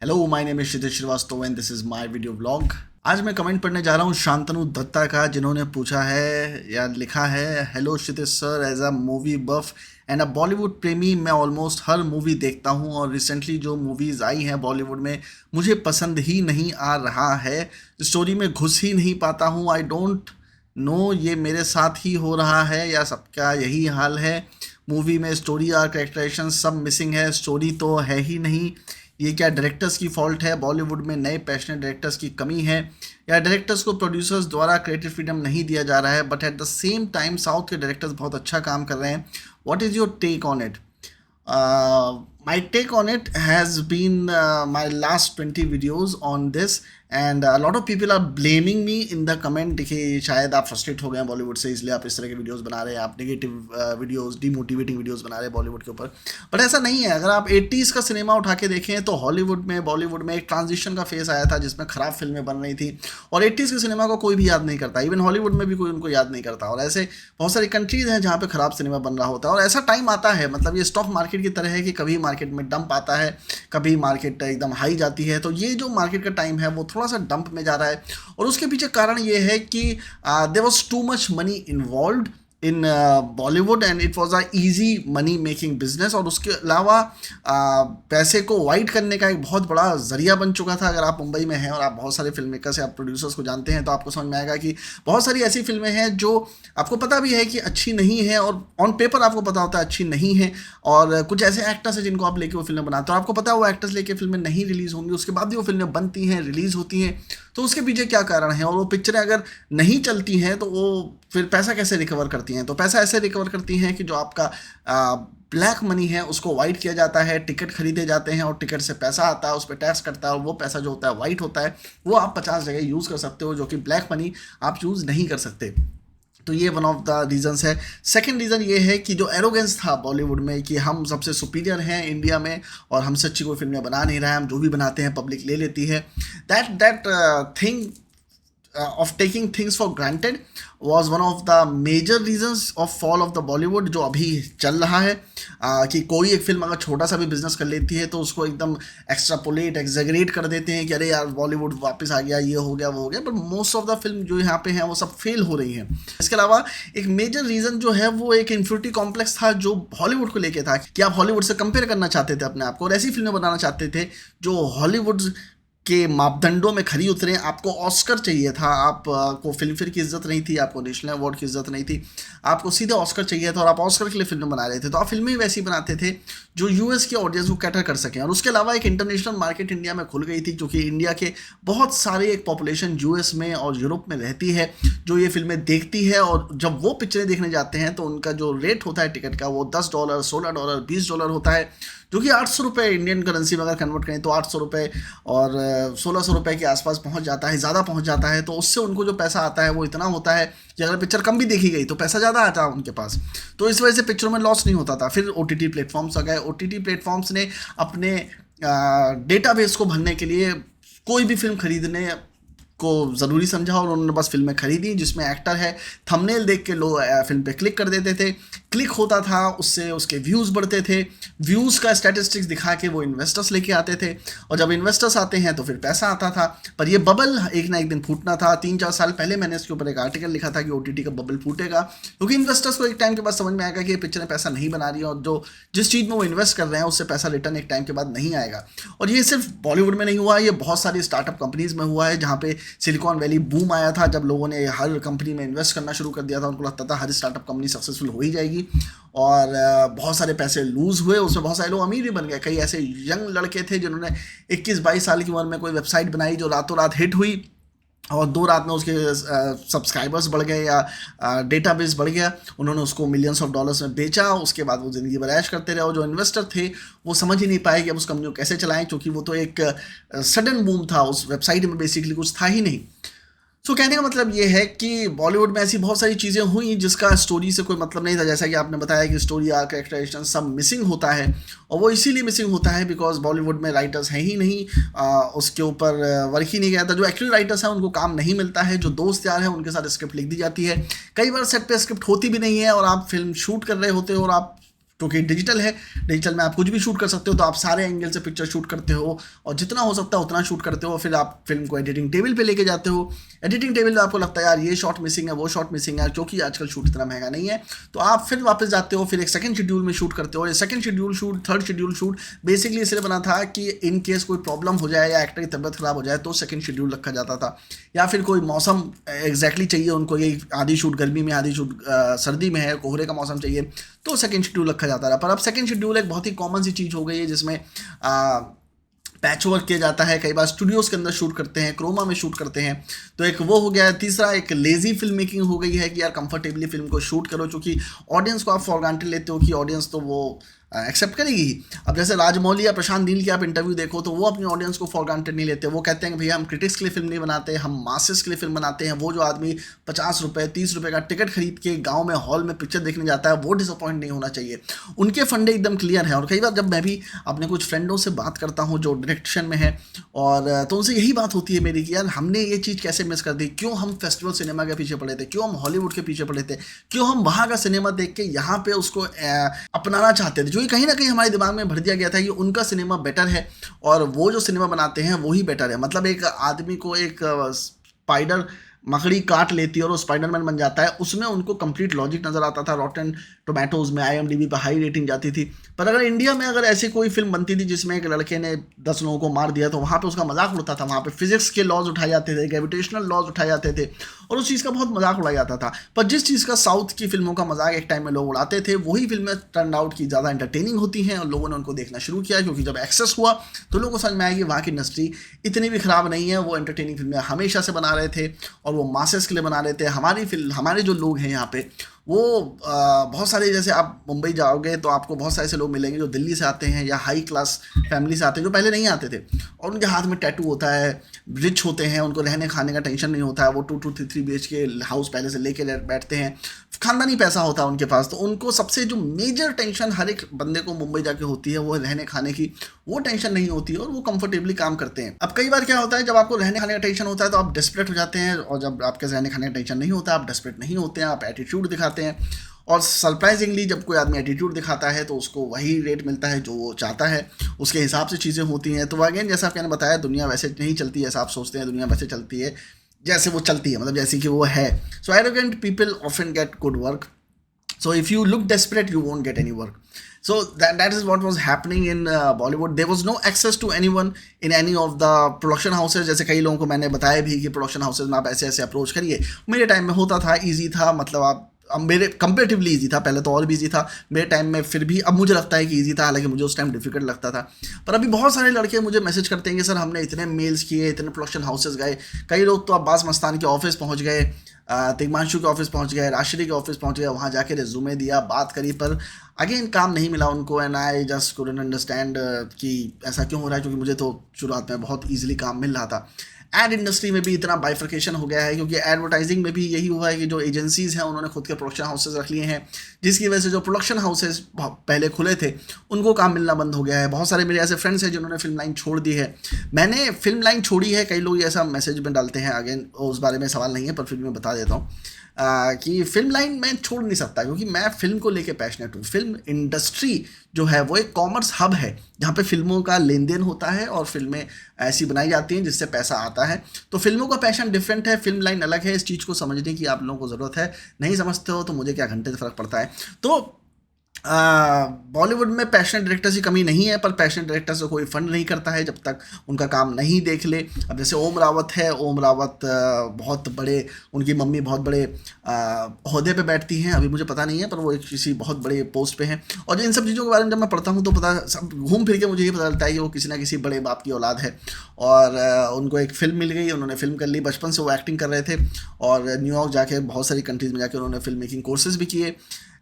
Hello my name is Kshitij Shrivastava and this is my video blog. आज मैं comment पढ़ने जा रहा हूँ शांतनु दत्ता का, जिन्होंने पूछा है या लिखा है, hello Kshitij sir, as a movie buff and a Bollywood प्रेमी मैं ऑलमोस्ट हर मूवी देखता हूँ और रिसेंटली जो मूवीज़ आई हैं बॉलीवुड में मुझे पसंद ही नहीं आ रहा है। स्टोरी में घुस ही नहीं पाता हूँ। आई डोंट नो ये मेरे साथ ही हो रहा है या सबका यही हाल है। मूवी में स्टोरी और कैरेक्टराइजेशन सब मिसिंग है, स्टोरी तो है ही नहीं। ये क्या डायरेक्टर्स की फॉल्ट है? बॉलीवुड में नए पैशनेट डायरेक्टर्स की कमी है या डायरेक्टर्स को प्रोड्यूसर्स द्वारा क्रिएटिव फ्रीडम नहीं दिया जा रहा है? But at the same time south के डायरेक्टर्स बहुत अच्छा काम कर रहे हैं। What is your take on it? My take on it has been my last 20 videos on this and a lot of people are blaming me in the comment कि शायद आप फ्रस्ट्रेट हो गए हैं बॉलीवुड से, इसलिए आप इस तरह के वीडियोस बना रहे हैं, आप नेगेटिव वीडियोस, डीमोटिवेटिंग वीडियोस बना रहे हैं बॉलीवुड के ऊपर। बट ऐसा नहीं है। अगर आप 80s का सिनेमा उठा के देखें तो हॉलीवुड में, बॉलीवुड में एक ट्रांजिशन का फेस आया था जिसमें ख़राब फिल्में बन रही थी और 80s के सिनेमा को कोई भी याद नहीं करता। इवन हॉलीवुड में भी कोई उनको याद नहीं करता। और ऐसे बहुत सारी कंट्रीज़ हैं जहाँ पे ख़राब सिनेमा बन रहा होता है और ऐसा टाइम आता है, मतलब ये स्टॉक मार्केट की तरह है कि कभी मार्केट में डंप आता है, कभी मार्केट एकदम हाई जाती है। तो ये जो मार्केट का टाइम है वो थोड़ा सा डंप में जा रहा है और उसके पीछे कारण ये है कि there was too much money involved in Bollywood and it was a easy money making business. और उसके अलावा पैसे को वाइट करने का एक बहुत बड़ा जरिया बन चुका था। अगर आप मुंबई में हैं और आप बहुत सारे फिल्म मेकर्स या प्रोड्यूसर्स को जानते हैं तो आपको समझ में आएगा कि बहुत सारी ऐसी फिल्में हैं जो आपको पता भी है कि अच्छी नहीं है और ऑन पेपर आपको पता होता है अच्छी नहीं है। और कुछ ऐसे एक्टर्स हैं जिनको आप लेके वो फिल्में बनाते हो और आपको पता है वो एक्टर्स लेके फिल्में नहीं रिलीज़ होंगी, उसके बाद भी वो फिल्में बनती हैं, रिलीज़ होती हैं। तो उसके पीछे क्या कारण है? और वो पिक्चरें अगर नहीं चलती हैं तो वो फिर पैसा कैसे रिकवर करती हैं? तो पैसा ऐसे रिकवर करती हैं कि जो आपका ब्लैक मनी है उसको वाइट किया जाता है, टिकट खरीदे जाते हैं और टिकट से पैसा आता है, उस पर टैक्स कटता है और वो पैसा जो होता है वाइट होता है, वो आप 50 जगह यूज़ कर सकते हो, जो कि ब्लैक मनी आप यूज़ नहीं कर सकते। तो ये वन ऑफ द रीजंस है। सेकंड रीज़न ये है कि जो एरोगेंस था बॉलीवुड में कि हम सबसे सुपीरियर हैं इंडिया में और हमसे अच्छी कोई फिल्में बना नहीं रहा है, हम जो भी बनाते हैं पब्लिक ले लेती है, that thing of taking things for granted was one of the major reasons of fall of the Bollywood जो अभी चल रहा है। कि कोई एक फिल्म अगर छोटा सा भी बिजनेस कर लेती है तो उसको एकदम एक्स्ट्रापोलेट, एग्जैगरेट कर देते हैं कि अरे यार बॉलीवुड वापस आ गया, ये हो गया, वो हो गया। But most of the film जो यहाँ पे हैं वो सब फेल हो रही हैं। इसके अलावा एक मेजर रीज़न जो है वो एक इन्फिनिटी कॉम्प्लेक्स था जो हॉलीवुड को लेके था कि आप हॉलीवुड से कंपेयर करना चाहते थे अपने आप को और ऐसी फिल्में बनाना चाहते थे जो हॉलीवुड के मापदंडों में खरी उतरे। आपको ऑस्कर चाहिए था, आपको फिल्म फेयर की इज्जत नहीं थी, आपको नेशनल अवार्ड की इज्जत नहीं थी, आपको सीधे ऑस्कर चाहिए था और आप ऑस्कर के लिए फिल्में बना रहे थे। तो आप फिल्में वैसी बनाते थे जो यूएस के ऑडियंस को कैटर कर सकें। और उसके अलावा एक इंटरनेशनल मार्केट इंडिया में खुल गई थी क्योंकि इंडिया के बहुत सारे एक पॉपुलेशन यूएस में और यूरोप में रहती है जो ये फिल्में देखती है और जब वो पिक्चरें देखने जाते हैं तो उनका जो रेट होता है टिकट का वो $10, $16, $20 होता है, जो कि 800 रुपये इंडियन करेंसी में अगर कन्वर्ट करें तो 800 रुपये और 1600 रुपये के आसपास पहुंच जाता है, ज़्यादा पहुंच जाता है। तो उससे उनको जो पैसा आता है वो इतना होता है कि अगर पिक्चर कम भी देखी गई तो पैसा ज़्यादा आता है उनके पास। तो इस वजह से पिक्चरों में लॉस नहीं होता था। फिर OTT प्लेटफॉर्म्स आ गए। OTT प्लेटफॉर्म्स ने अपने डेटाबेस को भरने के लिए कोई भी फिल्म खरीदने को ज़रूरी समझा और उन्होंने बस फिल्में खरीदी जिसमें एक्टर है, थंबनेल देख के लोग फिल्म पे क्लिक कर देते थे, क्लिक होता था, उससे उसके व्यूज़ बढ़ते थे, व्यूज़ का स्टैटिस्टिक्स दिखा के वो इन्वेस्टर्स लेके आते थे और जब इन्वेस्टर्स आते हैं तो फिर पैसा आता था। पर ये बबल एक ना एक दिन फूटना था। 3-4 साल पहले मैंने इसके ऊपर एक आर्टिकल लिखा था कि OTT का बबल फूटेगा क्योंकि इन्वेस्टर्स को एक टाइम के बाद समझ में आएगा कि ये पिक्चरें पैसा नहीं बना रही हैं और जो जिस चीज़ में वो इन्वेस्ट कर रहे हैं उससे पैसा रिटर्न एक टाइम के बाद नहीं आएगा। और ये सिर्फ बॉलीवुड में नहीं हुआ, ये बहुत सारी स्टार्टअप कंपनीज़ में हुआ है जहाँ पे सिलिकॉन वैली बूम आया था। जब लोगों ने हर कंपनी में इन्वेस्ट करना शुरू कर दिया था, उनको लगता था हर स्टार्टअप कंपनी सक्सेसफुल हो ही जाएगी और बहुत सारे पैसे लूज़ हुए, उसमें बहुत सारे लोग अमीर भी बन गए। कई ऐसे यंग लड़के थे जिन्होंने 21-22 साल की उम्र में कोई वेबसाइट बनाई जो रातों रात हिट हुई और 2 रात में उसके सब्सक्राइबर्स बढ़ गए या डेटाबेस बढ़ गया, उन्होंने उसको मिलियंस ऑफ डॉलर्स में बेचा। उसके बाद वो ज़िंदगी भर ऐश करते रहे और जो इन्वेस्टर थे वो समझ ही नहीं पाए कि अब उस कंपनी को कैसे चलाएं क्योंकि वो तो एक सडन बूम था, उस वेबसाइट में बेसिकली कुछ था ही नहीं। सो कहने का मतलब ये है कि बॉलीवुड में ऐसी बहुत सारी चीज़ें हुई जिसका स्टोरी से कोई मतलब नहीं था। जैसा कि आपने बताया कि स्टोरी, आर्क, कैरेक्टराइजेशन सब मिसिंग होता है और वो इसीलिए मिसिंग होता है बिकॉज बॉलीवुड में राइटर्स हैं ही नहीं, उसके ऊपर वर्क ही नहीं किया था। जो एक्चुअल राइटर्स हैं उनको काम नहीं मिलता है, जो दोस्त यार हैं उनके साथ स्क्रिप्ट लिख दी जाती है। कई बार सेट पे स्क्रिप्ट होती भी नहीं है और आप फिल्म शूट कर रहे होते हो और आप क्योंकि डिजिटल है, डिजिटल में आप कुछ भी शूट कर सकते हो, तो आप सारे एंगल से पिक्चर शूट करते हो और जितना हो सकता है उतना शूट करते हो। फिर आप फिल्म को एडिटिंग टेबल पे लेके जाते हो। एडिटिंग टेबल में आपको लगता है यार ये शॉट मिसिंग है, वो शॉट मिसिंग है, क्योंकि आजकल शूट इतना महंगा नहीं है, तो आप फिर वापस जाते हो, फिर एक सेकंड शेड्यूल में शूट करते हो। ये second schedule shoot, third schedule shoot basically इसलिए बना था कि इन केस कोई प्रॉब्लम हो जाए या एक्टर की तबियत खराब हो जाए तो सेकंड शेड्यूल रखा जाता था, या फिर कोई मौसम एग्जैक्टली चाहिए उनको, ये आधी शूट गर्मी में, आधी शूट सर्दी में है, कोहरे का मौसम चाहिए, तो सेकंड शेड्यूल रखा जाता था। पर अब सेकंड शेड्यूल एक बहुत ही कॉमन सी चीज़ हो गई है जिसमें पैच वर्क किया जाता है। कई बार स्टूडियोज़ के अंदर शूट करते हैं, क्रोमा में शूट करते हैं, तो एक वो हो गया। तीसरा एक लेज़ी फिल्म मेकिंग हो गई है कि यार कंफर्टेबली फिल्म को शूट करो, क्योंकि ऑडियंस को आप फॉर ग्रांटेड लेते हो कि ऑडियंस तो वो एक्सेप्ट करेगी। अब जैसे राजमौली या प्रशांत नील की आप इंटरव्यू देखो तो वो अपनी ऑडियंस को फॉर ग्रांटेड नहीं लेते। वो कहते हैं कि भैया हम क्रिटिक्स के लिए फिल्म नहीं बनाते, हम मासेस के लिए फिल्म बनाते हैं। वो जो आदमी 50 रुपये 30 रुपये का टिकट खरीद के गांव में हॉल में पिक्चर देखने जाता है, वो डिसअपॉइंट नहीं होना चाहिए। उनके फंडे एकदम क्लियर हैं। और कई बार जब मैं भी अपने कुछ फ्रेंडों से बात करता हूँ जो डायरेक्शन में है, और तो उनसे यही बात होती है मेरी कि यार हमने ये चीज़ कैसे मिस कर दी, क्यों हम फेस्टिवल सिनेमा के पीछे पड़े थे, क्यों हम हॉलीवुड के पीछे पड़े थे, क्यों हम वहाँ का सिनेमा देख के यहाँ पे उसको अपनाना चाहते थे, जो कि कहीं ना कहीं हमारे दिमाग में भर दिया गया था कि उनका सिनेमा बेटर है और वो जो सिनेमा बनाते हैं वो ही बेटर है। मतलब एक आदमी को एक स्पाइडर मकड़ी काट लेती है और वो स्पाइडरमैन बन जाता है, उसमें उनको कंप्लीट लॉजिक नजर आता था। रॉटन टोमेटोज में, IMDb पर हाई रेटिंग जाती थी। पर अगर इंडिया में अगर ऐसी कोई फिल्म बनती थी जिसमें एक लड़के ने 10 लोगों को मार दिया, तो वहाँ पे उसका मजाक उड़ता था। वहाँ पे फिजिक्स के लॉज उठाए जाते थे, ग्रेविटेशनल लॉज उठाए जाते थे और उस चीज़ का बहुत मजाक उड़ाया जाता था। पर जिस चीज़ का साउथ की फिल्मों का मजाक एक टाइम में लोग उड़ाते थे, वही फिल्में टर्न आउट की ज़्यादा इंटरटेनिंग होती हैं और लोगों ने उनको देखना शुरू किया, क्योंकि जब एक्सेस हुआ तो लोगों को समझ में आया कि वहाँ की इंडस्ट्री इतनी भी ख़राब नहीं है। वो एंटरटेनिंग फिल्में हमेशा से बना रहे थे और वो मासेस के लिए बना रहे थे। हमारे जो लोग हैं यहाँ पे वो बहुत सारे, जैसे आप मुंबई जाओगे तो आपको बहुत सारे ऐसे लोग मिलेंगे जो दिल्ली से आते हैं या हाई क्लास फैमिली से आते हैं, जो पहले नहीं आते थे, और उनके हाथ में टैटू होता है, रिच होते हैं, उनको रहने खाने का टेंशन नहीं होता है, वो 2-3 BHK हाउस पहले से लेके बैठते हैं, खानदानी पैसा होता है उनके पास। तो उनको सबसे जो मेजर टेंशन हर एक बंदे को मुंबई जाके होती है वो रहने खाने की, वो टेंशन नहीं होती है और वो कंफर्टेबली काम करते हैं। अब कई बार क्या होता है, जब आपको रहने खाने का टेंशन होता है तो आप डेस्परेट हो जाते हैं, और जब आपके रहने खाने का टेंशन नहीं होता आप डेस्परेट नहीं होते हैं, आप एटीट्यूड दिखाते हैं। और सरप्राइजिंगली जब कोई आदमी एटीट्यूड दिखाता है तो उसको वही रेट मिलता है जो वो चाहता है, उसके हिसाब से चीज़ें होती हैं। तो अगेन जैसा आपने बताया, दुनिया वैसे नहीं चलती जैसा आप सोचते हैं, दुनिया वैसे चलती है जैसे वो चलती है, मतलब जैसी कि वो है। So arrogant people often get good work, so if you look desperate you won't get any work. So that is what was happening in Bollywood. There was no access to anyone in any of the production houses. जैसे कई लोगों को मैंने बताया भी कि production houses में आप ऐसे ऐसे अप्रोच करिए। मेरे टाइम में होता था, ईजी था, मतलब आप मेरे कंपेरेटिवली ईजी था, पहले तो और भी ईजी था मेरे टाइम में, फिर भी अब मुझे लगता है कि ईजी था, हालांकि मुझे उस टाइम डिफिकल्ट लगता था। पर अभी बहुत सारे लड़के मुझे मैसेज करते हैं कि सर हमने इतने मेल्स किए, इतने प्रोडक्शन हाउसेज गए, कई लोग तो अब्बास मस्तान के ऑफिस पहुंच गए, तिग्मांशु के ऑफिस पहुंच गए, राशिदी के ऑफिस पहुंच गए, वहाँ जाके रिज्यूमे दिया, बात करी, पर अगेन काम नहीं मिला उनको। And I just couldn't understand कि ऐसा क्यों हो रहा है, क्योंकि मुझे तो शुरुआत में बहुत ईजिली काम मिल रहा था। एड इंडस्ट्री में भी इतना बाइफर्केशन हो गया है, क्योंकि एडवर्टाइजिंग में भी यही हुआ है कि जो एजेंसीज़ हैं उन्होंने खुद के प्रोडक्शन हाउसेज रख लिए हैं, जिसकी वजह से जो प्रोडक्शन हाउसेज पहले खुले थे उनको काम मिलना बंद हो गया है। बहुत सारे मेरे ऐसे फ्रेंड्स हैं जिन्होंने फिल्म लाइन छोड़ दी है। मैंने फिल्म लाइन छोड़ी है, कई लोग ऐसा मैसेज में डालते हैं, अगेन उस बारे में सवाल नहीं है, पर फिर मैं बता देता हूँ कि फिल्म लाइन मैं छोड़ नहीं सकता, क्योंकि मैं फिल्म को लेके पैशनेट हूँ। फिल्म इंडस्ट्री जो है वो एक कॉमर्स हब है, जहाँ पे फिल्मों का लेन देन होता है और फिल्में ऐसी बनाई जाती हैं जिससे पैसा आता है। तो फिल्मों का पैशन डिफरेंट है, फिल्म लाइन अलग है। इस चीज़ को समझने की आप लोगों को ज़रूरत है। नहीं समझते हो तो मुझे क्या घंटे से फ़र्क पड़ता है। तो बॉलीवुड में पैशनेट डायरेक्टर्स की कमी नहीं है, पर पैशनेट डायरेक्टर से कोई फंड नहीं करता है जब तक उनका काम नहीं देख ले। अब जैसे ओम रावत है, ओम रावत बहुत बड़े, उनकी मम्मी बहुत बड़े ओहदे पे बैठती हैं, अभी मुझे पता नहीं है, पर वो एक किसी बहुत बड़े पोस्ट पे हैं। और इन सब चीज़ों के बारे में जब मैं पढ़ता हूँ तो पता सब घूम फिर के मुझे ये पता चलता है कि वो किसी ना किसी बड़े बाप की औलाद है। और उनको एक फ़िल्म मिल गई, उन्होंने फ़िल्म कर ली, बचपन से वो एक्टिंग कर रहे थे और न्यूयॉर्क जाके बहुत सारी कंट्रीज़ में जाके उन्होंने फिल्म मेकिंग कोर्सेज भी किए।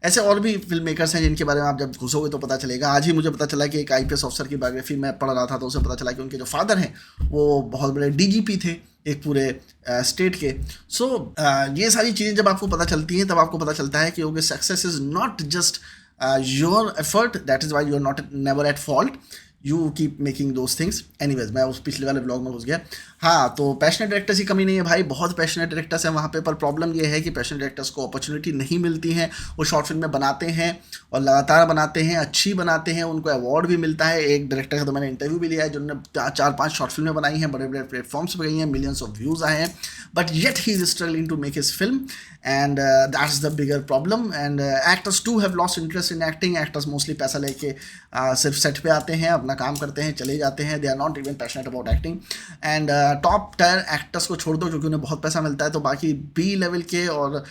ऐसे और भी फिल्म मेकर्स हैं जिनके बारे में आप जब घुसोगे तो पता चलेगा। आज ही मुझे पता चला कि एक IPS ऑफिसर की बायोग्राफी मैं पढ़ रहा था, तो उसे पता चला कि उनके जो फादर हैं वो बहुत बड़े DGP थे एक पूरे स्टेट के। सो ये सारी चीज़ें जब आपको पता चलती हैं तब आपको पता चलता है कि success is not just your effort, that is why you are not never at fault. You keep making those things. Anyways, मैं उस पिछले वाले ब्लॉग में घुस गया। हाँ, तो पैशनेट डायरेक्टर्स की कमी नहीं है भाई, बहुत पैशनेट डायरेक्टर्स हैं वहाँ पे, पर प्रॉब्लम ये है कि पैशनेट डायरेक्टर्स को अपॉर्चुनिटी नहीं मिलती है। वो शॉर्ट फिल्म में बनाते हैं और लगातार बनाते हैं, अच्छी बनाते हैं, उनको अवार्ड भी मिलता है। एक डायरेक्टर का तो मैंने इंटरव्यू भी लिया है जिन्होंने 4-5 शॉर्ट फिल्में बनाई हैं, बड़े बड़े प्लेटफॉर्म्स पर गई हैं, मिलियंस ऑफ व्यूज़ आए हैं, but yet he is struggling to make his film, and that's the bigger problem. And actors too have lost interest in acting. Actors mostly पैसा लेके सिर्फ सेट पे आते हैं, अपना काम करते हैं, चले जाते हैं, they are not even passionate about acting. And top tier actors को छोड़ दो क्योंकि उन्हें बहुत पैसा मिलता है, तो बाकी बी लेवल के और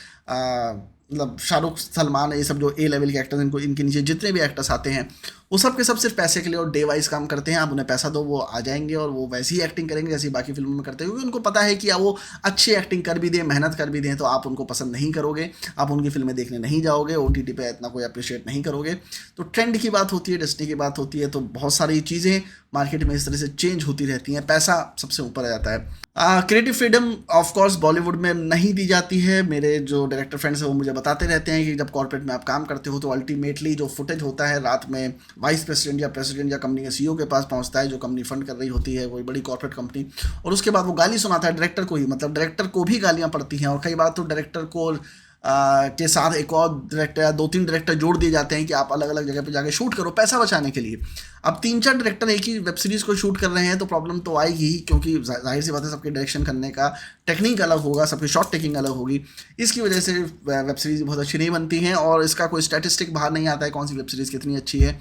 मतलब शाहरुख, सलमान, ये सब जो ए लेवल के एक्टर्स, इनको इनके नीचे जितने भी एक्टर्स आते हैं वो सब के सब सिर्फ पैसे के लिए और डे वाइज काम करते हैं। आप उन्हें पैसा दो, वो आ जाएंगे और वो वैसी ही एक्टिंग करेंगे जैसी बाकी फिल्मों में करते हैं, क्योंकि उनको पता है कि वो अच्छी एक्टिंग कर भी दें, मेहनत कर भी दें, तो आप उनको पसंद नहीं करोगे, आप उनकी फिल्में देखने नहीं जाओगे, OTT पे इतना कोई अप्रिशिएट नहीं करोगे। तो ट्रेंड की बात होती है, डेस्टिनी की बात होती है, तो बहुत सारी चीज़ें मार्केट में इस तरह से चेंज होती रहती हैं, पैसा सबसे ऊपर आ जाता है। Creative freedom of course Bollywood में नहीं दी जाती है। मेरे जो डायरेक्टर फ्रेंड्स हैं वो मुझे बताते रहते हैं कि जब कॉर्पोरेट में आप काम करते हो तो अल्टीमेटली जो फुटेज होता है रात में वाइस प्रेसिडेंट या प्रेसिडेंट या कंपनी के CEO के पास पहुंचता है, जो कंपनी फंड कर रही होती है, कोई बड़ी कॉर्पोरेट कंपनी, और उसके बाद वो गाली सुनाता है डायरेक्टर को ही, मतलब डायरेक्टर को भी गालियाँ पड़ती हैं, और कई बार तो डायरेक्टर को के साथ एक और डायरेक्टर या 2-3 डायरेक्टर जोड़ दिए जाते हैं कि आप अलग अलग जगह पे जाके शूट करो पैसा बचाने के लिए। अब 3-4 डायरेक्टर एक ही वेब सीरीज़ को शूट कर रहे हैं तो प्रॉब्लम तो आएगी ही, क्योंकि जाहिर सी बात है सबके डायरेक्शन करने का टेक्निक अलग होगा, सबकी शॉट टेकिंग अलग होगी। इसकी वजह से वेब सीरीज़ बहुत अच्छी नहीं बनती हैं, और इसका कोई स्टैटिस्टिक बाहर नहीं आता है कौन सी वेब सीरीज़ कितनी अच्छी है।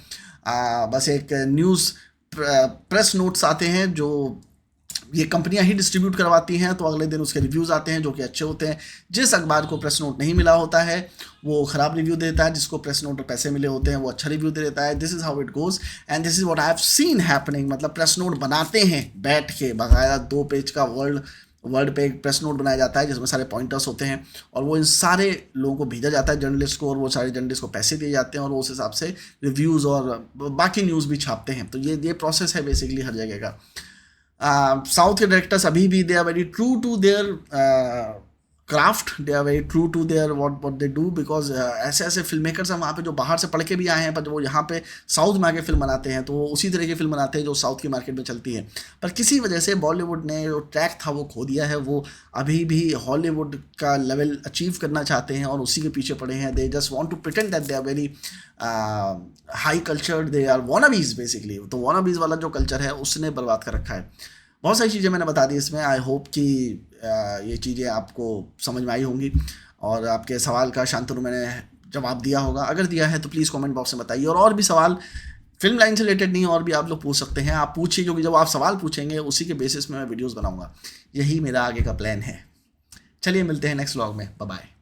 बस एक न्यूज़ प्रेस नोट्स आते हैं जो ये कंपनियां ही डिस्ट्रीब्यूट करवाती हैं, तो अगले दिन उसके रिव्यूज़ आते हैं जो कि अच्छे होते हैं। जिस अखबार को प्रेस नोट नहीं मिला होता है वो ख़राब रिव्यू देता है, जिसको प्रेस नोट और पैसे मिले होते हैं वो अच्छा रिव्यू दे देता है। This is how it goes and this is what I have seen happening. मतलब प्रेस नोट बनाते हैं बैठ के, बाकायदा 2 पेज का वर्ड पे एक प्रेस नोट बनाया जाता है जिसमें सारे पॉइंटर्स होते हैं, और वो इन सारे लोगों को भेजा जाता है जर्नलिस्ट को, और वो सारे जर्नलिस्ट को पैसे दिए जाते हैं और वो उस हिसाब से रिव्यूज़ और बाकी न्यूज़ भी छापते हैं। तो ये प्रोसेस है बेसिकली हर जगह का। साउथ के डायरेक्टर्स अभी भी they are very true to their craft, they are very true to their what they do, because ऐसे ऐसे फिल्म मेकर्स हैं वहाँ पे जो बाहर से पढ़ के भी आए हैं, पर वो यहाँ पे साउथ में आके फिल्म बनाते हैं, तो वो उसी तरह की फिल्म बनाते हैं जो साउथ की मार्केट में चलती है। पर किसी वजह से बॉलीवुड ने जो ट्रैक था वो खो दिया है। वो अभी भी हॉलीवुड का लेवल अचीव करना चाहते हैं और उसी के पीछे पड़े हैं। They just want to pretend that they are very high culture, they are wannabes basically. तो वॉनाबीज वाला जो कल्चर है उसने बर्बाद कर रखा है। बहुत सारी चीज़ें मैंने बता दी इसमें। आई होप कि ये चीज़ें आपको समझ में आई होंगी और आपके सवाल का शांतनु मैंने जवाब दिया होगा। अगर दिया है तो प्लीज़ कमेंट बॉक्स में बताइए, और भी सवाल फिल्म लाइन से रिलेटेड नहीं और भी आप लोग पूछ सकते हैं। आप पूछिए, क्योंकि जब आप सवाल पूछेंगे उसी के बेसिस में मैं वीडियोज़ बनाऊँगा। यही मेरा आगे का प्लान है। चलिए मिलते हैं नेक्स्ट व्लॉग में। Bye bye.